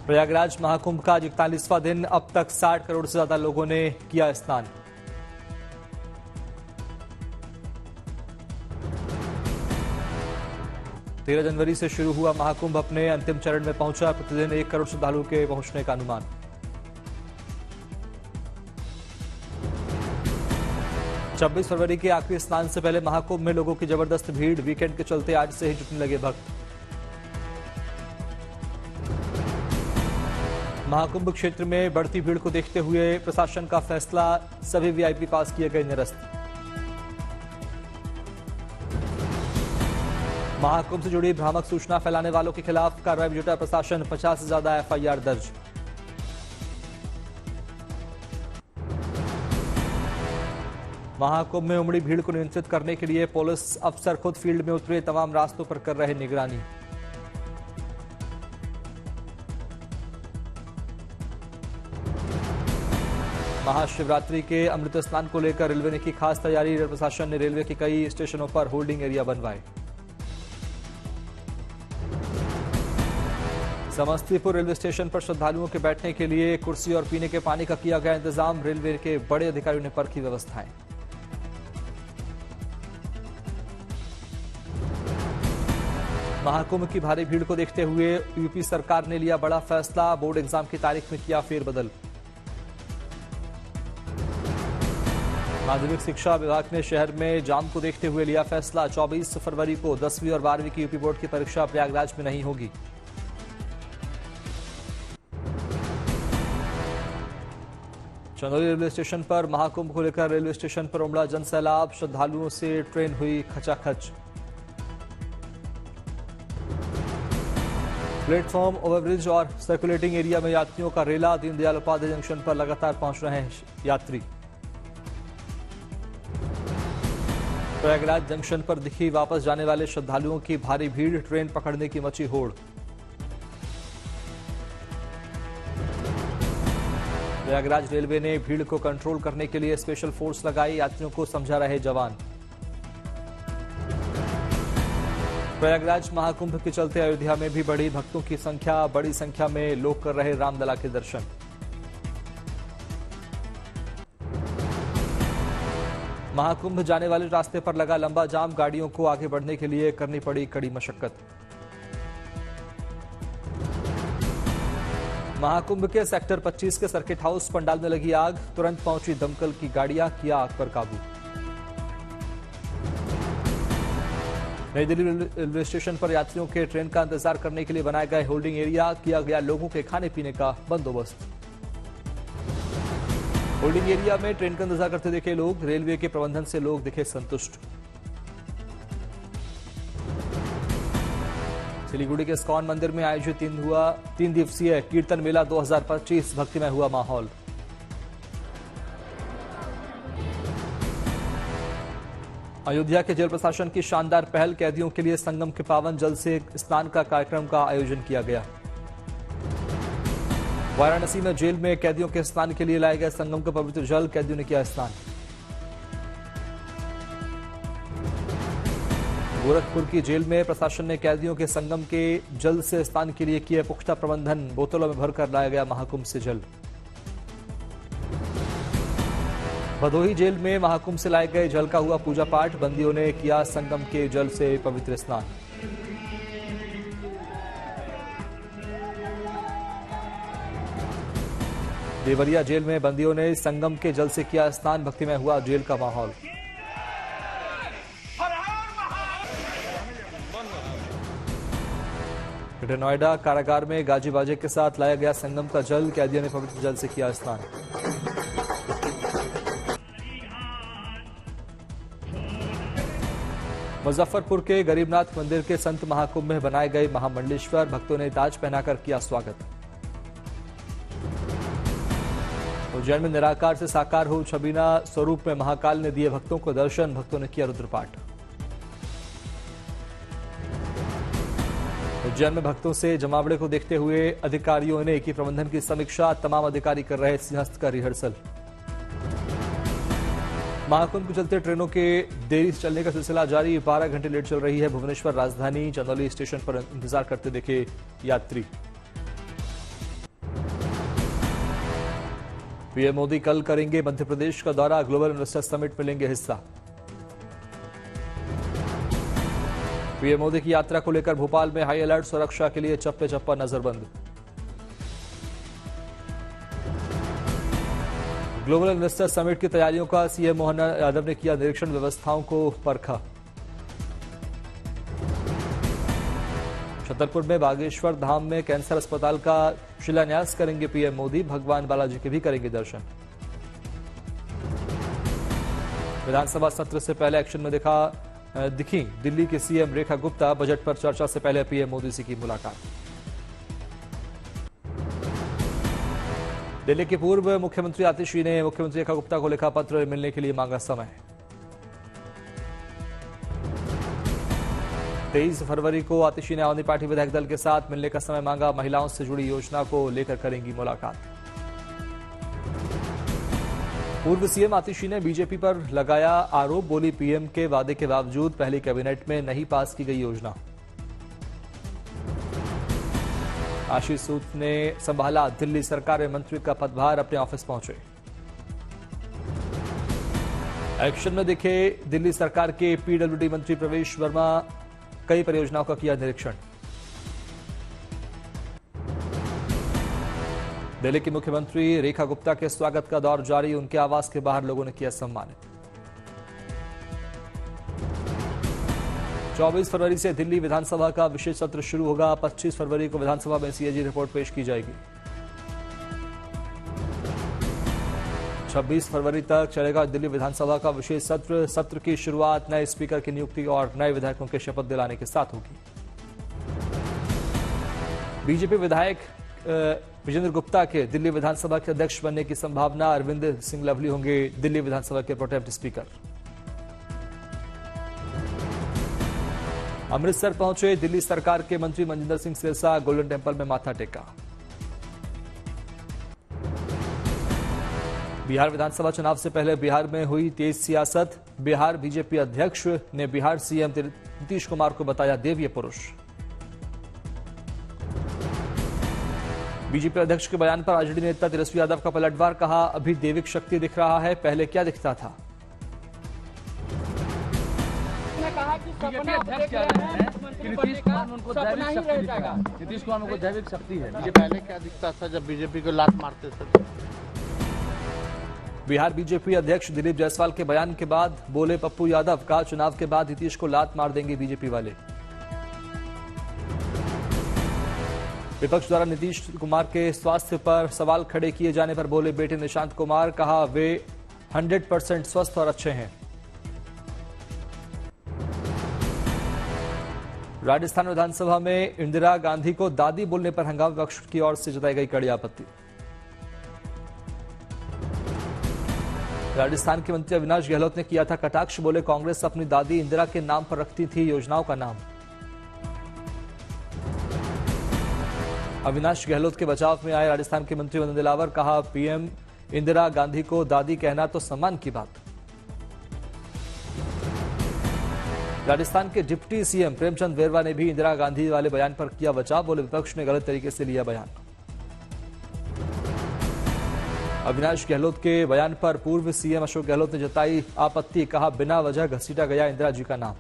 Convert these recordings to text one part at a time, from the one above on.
प्रयागराज महाकुंभ का 41वां दिन, अब तक 60 करोड़ से ज्यादा लोगों ने किया स्नान। तेरह जनवरी से शुरू हुआ महाकुंभ अपने अंतिम चरण में पहुंचा। प्रतिदिन 1 करोड़ श्रद्धालुओं के पहुंचने का अनुमान। छब्बीस फरवरी के आखिरी स्नान से पहले महाकुंभ में लोगों की जबरदस्त भीड़। वीकेंड के चलते आज से ही जुटने लगे भक्त। महाकुंभ क्षेत्र में बढ़ती भीड़ को देखते हुए प्रशासन का फैसला, सभी वीआईपी पास किए गए निरस्त। महाकुंभ से जुड़ी भ्रामक सूचना फैलाने वालों के खिलाफ कार्रवाई में जुटा प्रशासन। 50 से ज्यादा एफआईआर दर्ज। महाकुंभ में उमड़ी भीड़ को नियंत्रित करने के लिए पुलिस अफसर खुद फील्ड में उतरे, तमाम रास्तों पर कर रहे निगरानी। महाशिवरात्रि के अमृत स्नान को लेकर रेलवे ने की खास तैयारी। रेल प्रशासन ने रेलवे के कई स्टेशनों पर होल्डिंग एरिया बनवाए। समस्तीपुर रेलवे स्टेशन पर श्रद्धालुओं के बैठने के लिए कुर्सी और पीने के पानी का किया गया इंतजाम। रेलवे के बड़े अधिकारियों ने परखी व्यवस्थाएं। महाकुंभ की भारी भीड़ को देखते हुए यूपी सरकार ने लिया बड़ा फैसला। बोर्ड एग्जाम की तारीख में किया फेरबदल। माध्यमिक शिक्षा विभाग ने शहर में जाम को देखते हुए लिया फैसला। 24 फरवरी को 10वीं और 12वीं की यूपी बोर्ड की परीक्षा प्रयागराज में नहीं होगी। चंदौली रेलवे स्टेशन पर महाकुंभ को लेकर रेलवे स्टेशन पर उमड़ा जनसैलाब। श्रद्धालुओं से ट्रेन हुई खचाखच। प्लेटफॉर्म, ओवरब्रिज और सर्कुलेटिंग एरिया में यात्रियों का रेला। दीनदयाल उपाध्याय जंक्शन पर लगातार पहुंच रहे हैं यात्री। प्रयागराज जंक्शन पर दिखी वापस जाने वाले श्रद्धालुओं की भारी भीड़। ट्रेन पकड़ने की मची होड़। प्रयागराज रेलवे ने भीड़ को कंट्रोल करने के लिए स्पेशल फोर्स लगाई। यात्रियों को समझा रहे जवान। प्रयागराज महाकुंभ के चलते अयोध्या में भी बढ़ी भक्तों की संख्या। बड़ी संख्या में लोग कर रहे रामलला के दर्शन। महाकुंभ जाने वाले रास्ते पर लगा लंबा जाम। गाड़ियों को आगे बढ़ने के लिए करनी पड़ी कड़ी मशक्कत। महाकुंभ के सेक्टर 25 के सर्किट हाउस पंडाल में लगी आग। तुरंत पहुंची दमकल की गाड़ियां, किया आग पर काबू। नई दिल्ली रेलवे स्टेशन पर यात्रियों के ट्रेन का इंतजार करने के लिए बनाए गए होल्डिंग एरिया। किया गया लोगों के खाने पीने का बंदोबस्त। होल्डिंग एरिया में ट्रेन का इंतजार करते दिखे लोग। रेलवे के प्रबंधन से लोग दिखे संतुष्ट। सिलीगुड़ी के इस्कॉन मंदिर में आयोजित 3 दिवसीय कीर्तन मेला 2025। भक्तिमय हुआ माहौल। अयोध्या के जेल प्रशासन की शानदार पहल। कैदियों के लिए संगम के पावन जल से स्नान का कार्यक्रम का आयोजन किया गया। वाराणसी में जेल में कैदियों के स्नान के लिए लाए गए संगम का पवित्र जल। कैदियों ने किया स्नान। गोरखपुर की जेल में प्रशासन ने कैदियों के संगम के जल से स्नान के लिए किए पुख्ता प्रबंधन। बोतलों में भरकर लाया गया महाकुंभ से जल। भदोही जेल में महाकुंभ से लाए गए जल का हुआ पूजा पाठ। बंदियों ने किया संगम के जल से पवित्र स्नान। देवरिया जेल में बंदियों ने संगम के जल से किया स्नान। भक्तिमय हुआ जेल का माहौल। ग्रेटर नोएडा कारागार में गाजी बाजे के साथ लाया गया संगम का जल। कैदियों ने पवित्र जल से किया स्नान। मुजफ्फरपुर के गरीबनाथ मंदिर के संत महाकुंभ में बनाए गए महामंडलेश्वर। भक्तों ने ताज पहनाकर किया स्वागत। उज्जैन में निराकार से साकार हो छबीना स्वरूप में महाकाल ने दिए भक्तों को दर्शन। भक्तों ने किया रुद्रपाठ। उज्जैन में भक्तों से जमावड़े को देखते हुए अधिकारियों ने की प्रबंधन की समीक्षा। तमाम अधिकारी कर रहे सिंहस्थ का रिहर्सल। महाकुंभ के चलते ट्रेनों के देरी से चलने का सिलसिला जारी। 12 घंटे लेट चल रही है भुवनेश्वर राजधानी। चंदौली स्टेशन पर इंतजार करते दिखे यात्री। पीएम मोदी कल करेंगे मध्य प्रदेश का दौरा, ग्लोबल इन्वेस्टर समिट में लेंगे हिस्सा। पीएम मोदी की यात्रा को लेकर भोपाल में हाई अलर्ट, सुरक्षा के लिए चप्पे चप्पा नजरबंद। ग्लोबल इन्वेस्टर समिट की तैयारियों का सीएम मोहन यादव ने किया निरीक्षण, व्यवस्थाओं को परखा। छतरपुर में बागेश्वर धाम में कैंसर अस्पताल का शिलान्यास करेंगे पीएम मोदी, भगवान बालाजी के भी करेंगे दर्शन। विधानसभा सत्र से पहले एक्शन में दिखी दिल्ली के सीएम रेखा गुप्ता, बजट पर चर्चा से पहले पीएम मोदी से की मुलाकात। दिल्ली के पूर्व मुख्यमंत्री आतिशी ने मुख्यमंत्री रेखा गुप्ता को लिखा पत्र, मिलने के लिए मांगा समय। 23 फरवरी को आतिशी ने आम आदमी पार्टी विधायक दल के साथ मिलने का समय मांगा, महिलाओं से जुड़ी योजना को लेकर करेंगी मुलाकात। पूर्व सीएम आतिशी ने बीजेपी पर लगाया आरोप, बोली पीएम के वादे के बावजूद पहली कैबिनेट में नहीं पास की गई योजना। आशीष सूद ने संभाला दिल्ली सरकार में मंत्री का पदभार, अपने ऑफिस पहुंचे। एक्शन में दिखे दिल्ली सरकार के पीडब्ल्यूडी मंत्री प्रवेश वर्मा, कई परियोजनाओं का किया निरीक्षण। दिल्ली की मुख्यमंत्री रेखा गुप्ता के स्वागत का दौर जारी, उनके आवास के बाहर लोगों ने किया सम्मानित। 24 फरवरी से दिल्ली विधानसभा का विशेष सत्र शुरू होगा, 25 फरवरी को विधानसभा में सीएजी रिपोर्ट पेश की जाएगी। 26 फरवरी तक चलेगा दिल्ली विधानसभा का विशेष सत्र की शुरुआत नए स्पीकर की नियुक्ति और नए विधायकों के शपथ दिलाने के साथ होगी। बीजेपी विधायक विजेंद्र गुप्ता के दिल्ली विधानसभा के अध्यक्ष बनने की संभावना, अरविंद सिंह लवली होंगे दिल्ली विधानसभा के प्रोटेम्प्ट स्पीकर। अमृतसर पहुंचे दिल्ली सरकार के मंत्री मनजिंदर सिंह सिरसा, गोल्डन टेंपल में माथा टेका। बिहार विधानसभा चुनाव से पहले बिहार में हुई तेज सियासत, बिहार बीजेपी अध्यक्ष ने बिहार सीएम नीतीश कुमार को बताया देवीय पुरुष। बीजेपी अध्यक्ष के बयान पर आरजेडी नेता तेजस्वी यादव का पलटवार, कहा अभी दैविक शक्ति दिख रहा है, पहले क्या दिखता था। बीजेपी अध्यक्ष कह रहे हैं कि नीतीश कुमार में उनको दैविक शक्ति दिखेगा, नीतीश कुमार में उनको दैविक शक्ति है। मुझे पहले क्या दिखता था जब बीजेपी को लात मारते थे। बिहार बीजेपी अध्यक्ष दिलीप जायसवाल के बयान के बाद बोले पप्पू यादव, का चुनाव के बाद नीतीश को लात मार देंगे बीजेपी वाले। विपक्ष द्वारा नीतीश कुमार के स्वास्थ्य पर सवाल खड़े किए जाने पर बोले बेटे निशांत कुमार, कहा वे 100% स्वस्थ और अच्छे हैं। राजस्थान विधानसभा में इंदिरा गांधी को दादी बोलने पर हंगामा, विपक्ष की ओर से जताई गई कड़ी आपत्ति। राजस्थान के मंत्री अविनाश गहलोत ने किया था कटाक्ष, बोले कांग्रेस अपनी दादी इंदिरा के नाम पर रखती थी योजनाओं का नाम। अविनाश गहलोत के बचाव में आए राजस्थान के मंत्री मदन दिलावर, कहा पीएम इंदिरा गांधी को दादी कहना तो सम्मान की बात। राजस्थान के डिप्टी सीएम प्रेमचंद बेरवा ने भी इंदिरा गांधी वाले बयान पर किया बचाव, बोले विपक्ष ने गलत तरीके से लिया बयान। अविनाश गहलोत के बयान पर पूर्व सीएम अशोक गहलोत ने जताई आपत्ति, कहा बिना वजह घसीटा गया इंदिरा जी का नाम।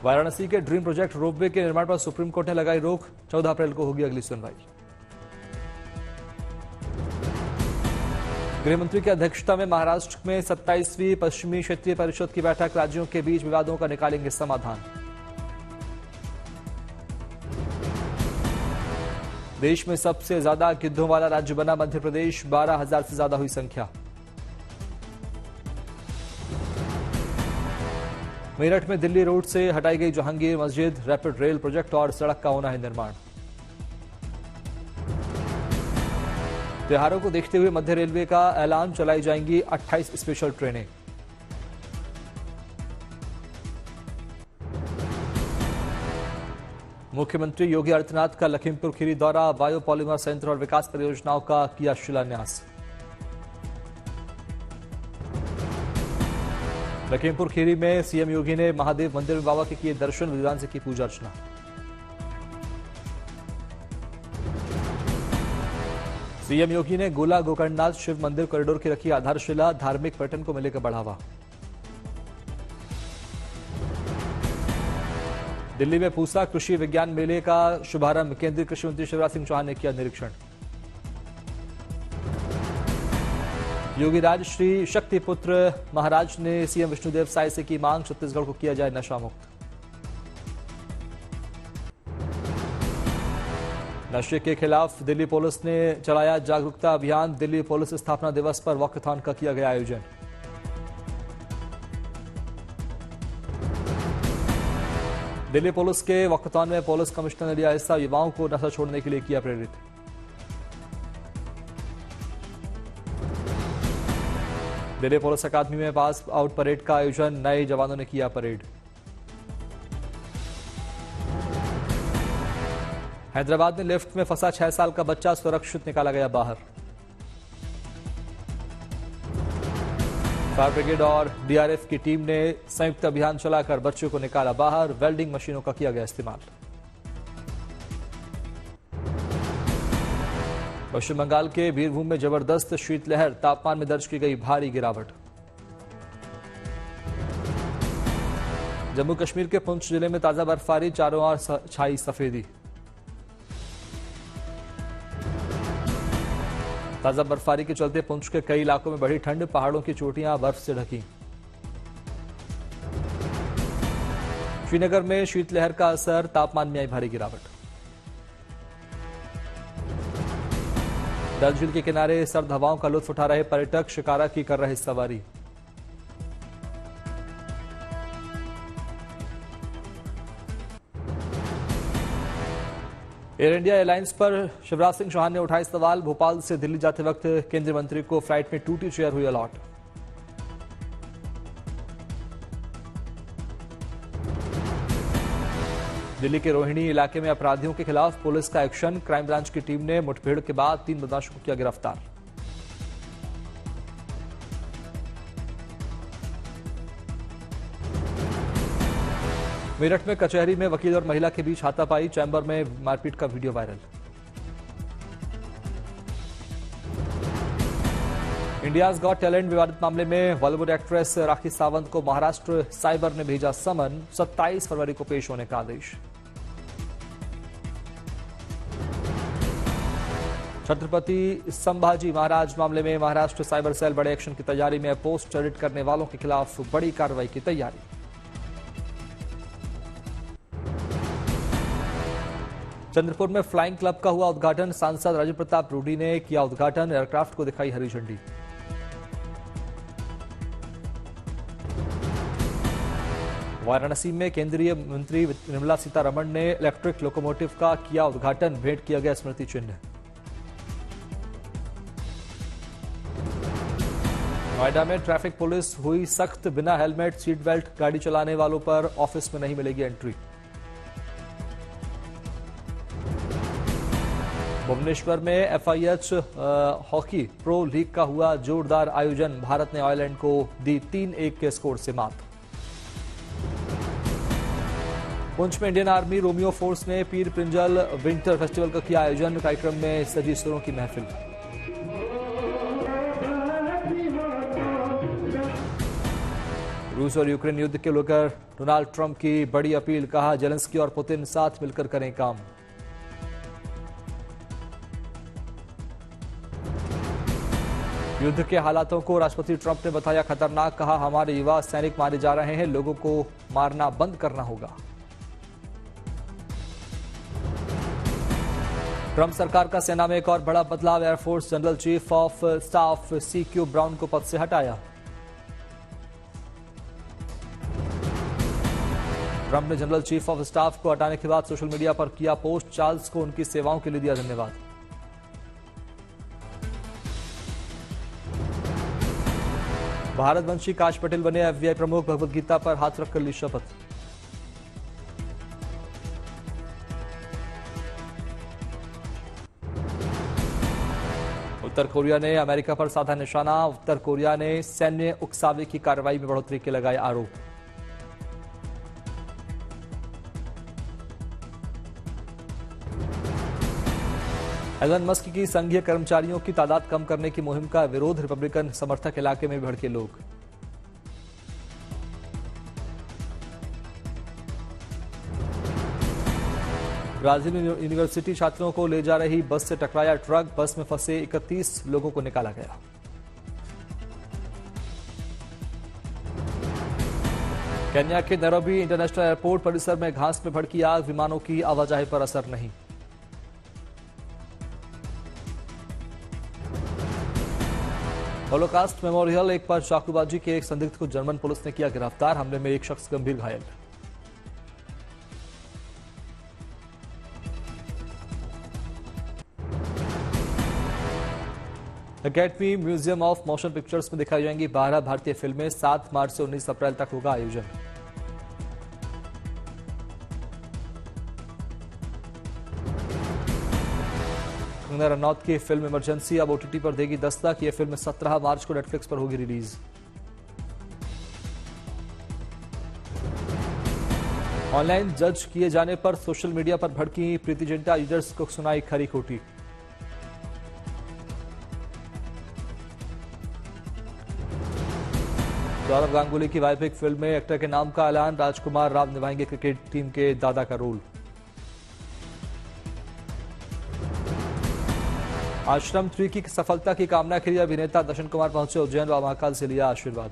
वाराणसी के ड्रीम प्रोजेक्ट रोपवे के निर्माण पर सुप्रीम कोर्ट ने लगाई रोक, 14 अप्रैल को होगी अगली सुनवाई। गृहमंत्री की अध्यक्षता में महाराष्ट्र में 27वीं पश्चिमी क्षेत्रीय परिषद की बैठक, राज्यों के बीच विवादों का निकालेंगे समाधान। देश में सबसे ज्यादा गिद्धों वाला राज्य बना मध्य प्रदेश, 12,000 से ज्यादा हुई संख्या। मेरठ में दिल्ली रोड से हटाई गई जहांगीर मस्जिद, रैपिड रेल प्रोजेक्ट और सड़क का होना है निर्माण। त्योहारों को देखते हुए मध्य रेलवे का ऐलान, चलाई जाएंगी 28 स्पेशल ट्रेनें। मुख्यमंत्री योगी आदित्यनाथ का लखीमपुर खीरी दौरा, बायो पॉलीमर संयंत्र और विकास परियोजनाओं का किया शिलान्यास। लखीमपुर खीरी में सीएम योगी ने महादेव मंदिर में बाबा के किए दर्शन, विद्वान से की पूजा अर्चना। सीएम योगी ने गोला गोकर्णनाथ शिव मंदिर कॉरिडोर की रखी आधारशिला, धार्मिक पर्यटन को मिलेगा बढ़ावा। दिल्ली में पूसा कृषि विज्ञान मेले का शुभारंभ, केंद्रीय कृषि मंत्री शिवराज सिंह चौहान ने किया निरीक्षण। योगी राज श्री शक्तिपुत्र महाराज ने सीएम विष्णुदेव साय से की मांग, छत्तीसगढ़ को किया जाए नशा मुक्त। नशे के खिलाफ दिल्ली पुलिस ने चलाया जागरूकता अभियान, दिल्ली पुलिस स्थापना दिवस पर वॉकथॉन का किया गया आयोजन। दिल्ली पुलिस के वॉकथॉन में पुलिस कमिश्नर ने लिया हिस्सा, युवाओं को नशा छोड़ने के लिए किया प्रेरित। दिल्ली पुलिस अकादमी में पास आउट परेड का आयोजन, नए जवानों ने किया परेड। हैदराबाद में लिफ्ट में फंसा 6 साल का बच्चा सुरक्षित निकाला गया बाहर। फायर ब्रिगेड और डीआरएफ की टीम ने संयुक्त अभियान चलाकर बच्चों को निकाला बाहर, वेल्डिंग मशीनों का किया गया इस्तेमाल। पश्चिम बंगाल के बीरभूम में जबरदस्त शीतलहर, तापमान में दर्ज की गई भारी गिरावट। जम्मू कश्मीर के पुंछ जिले में ताजा बर्फबारी, चारों ओर छाई सफेदी। ताजा बर्फबारी के चलते पुंछ के कई इलाकों में बढ़ी ठंड, पहाड़ों की चोटियां बर्फ से ढकी। श्रीनगर में शीतलहर का असर, तापमान में आई भारी गिरावट। डल झील के किनारे सर्द हवाओं का लुत्फ उठा रहे पर्यटक, शिकारा की कर रहे सवारी। एयर इंडिया एयरलाइंस पर शिवराज सिंह चौहान ने उठाए सवाल, भोपाल से दिल्ली जाते वक्त केंद्रीय मंत्री को फ्लाइट में टूटी चेयर हुई अलॉट। दिल्ली के रोहिणी इलाके में अपराधियों के खिलाफ पुलिस का एक्शन, क्राइम ब्रांच की टीम ने मुठभेड़ के बाद 3 बदमाशों को किया गिरफ्तार। मेरठ में कचहरी में वकील और महिला के बीच हाथापाई, चैम्बर में मारपीट का video viral. India's got talent विवादित मामले में बॉलीवुड एक्ट्रेस राखी सावंत को महाराष्ट्र साइबर ने भेजा समन, 27 फरवरी को पेश होने का आदेश। छत्रपति संभाजी महाराज मामले में महाराष्ट्र साइबर सेल बड़े एक्शन की तैयारी में, पोस्ट एडिट करने वालों के खिलाफ बड़ी कार्रवाई की तैयारी। चंद्रपुर में फ्लाइंग क्लब का हुआ उद्घाटन, सांसद राजीव प्रताप रूडी ने किया उद्घाटन, एयरक्राफ्ट को दिखाई हरी झंडी। वाराणसी में केंद्रीय मंत्री निर्मला सीतारमण ने इलेक्ट्रिक लोकोमोटिव का किया उद्घाटन, भेंट किया गया स्मृति चिन्ह। नोएडा में ट्रैफिक पुलिस हुई सख्त, बिना हेलमेट सीट बेल्ट गाड़ी चलाने वालों पर ऑफिस में नहीं मिलेगी एंट्री। भुवनेश्वर में एफआईएच हॉकी प्रो लीग का हुआ जोरदार आयोजन, भारत ने आयरलैंड को दी 3-1 के स्कोर से मात। पुंछ में इंडियन आर्मी रोमियो फोर्स ने पीर पिंजल विंटर फेस्टिवल का किया आयोजन, कार्यक्रम में सजी सुरों की महफिल। रूस और यूक्रेन युद्ध को लेकर डोनाल्ड ट्रंप की बड़ी अपील, कहा जेलेंस्की और पुतिन साथ मिलकर करें काम। युद्ध के हालातों को राष्ट्रपति ट्रंप ने बताया खतरनाक, कहा हमारे युवा सैनिक मारे जा रहे हैं, लोगों को मारना बंद करना होगा। ट्रंप सरकार का सेना में एक और बड़ा बदलाव, air force general chief of staff CQ brown को पद से हटाया। ट्रंप ने जनरल चीफ ऑफ स्टाफ को हटाने के बाद सोशल मीडिया पर किया पोस्ट, चार्ल्स को उनकी सेवाओं के लिए दिया धन्यवाद। भारतवंशी काश पटेल बने FBI प्रमुख, भगवद गीता पर हाथ रखकर ली शपथ। उत्तर कोरिया ने अमेरिका पर साधा निशाना, उत्तर कोरिया ने सैन्य उकसावे की कार्रवाई में बढ़ोतरी के लगाए आरोप। एलन मस्क की संघीय कर्मचारियों की तादाद कम करने की मुहिम का विरोध, रिपब्लिकन समर्थक इलाके में भड़के लोग। ब्राजील में यूनिवर्सिटी छात्रों को ले जा रही बस से टकराया ट्रक, बस में फंसे 31 लोगों को निकाला गया। केन्या के नैरोबी इंटरनेशनल एयरपोर्ट परिसर में घास में भड़की आग, विमानों की आवाजाही पर असर नहीं। होलोकास्ट मेमोरियल एक पर चाकूबाजी के एक संदिग्ध को जर्मन पुलिस ने किया गिरफ्तार, हमले में एक शख्स गंभीर घायल। Academy museum of motion pictures में दिखाई जाएंगी 12 भारतीय फिल्में, 7 मार्च से 19 अप्रैल तक होगा आयोजन। कंगना रनौत की फिल्म इमरजेंसी अब ओटीटी पर देगी दस्तक, यह फिल्म 17 मार्च को नेटफ्लिक्स पर होगी रिलीज। ऑनलाइन जज किए जाने पर सोशल मीडिया पर भड़की प्रीति जिंटा, यूजर्स को सुनाई खरी खोटी। सौरव गांगुली की बायोपिक फिल्म में एक्टर के नाम का ऐलान, राजकुमार राव निभाएंगे क्रिकेट टीम के दादा का रोल। आश्रम 3 की सफलता की कामना के लिए अभिनेता दर्शन कुमार पहुंचे उज्जैन व महाकाल से लिया आशीर्वाद।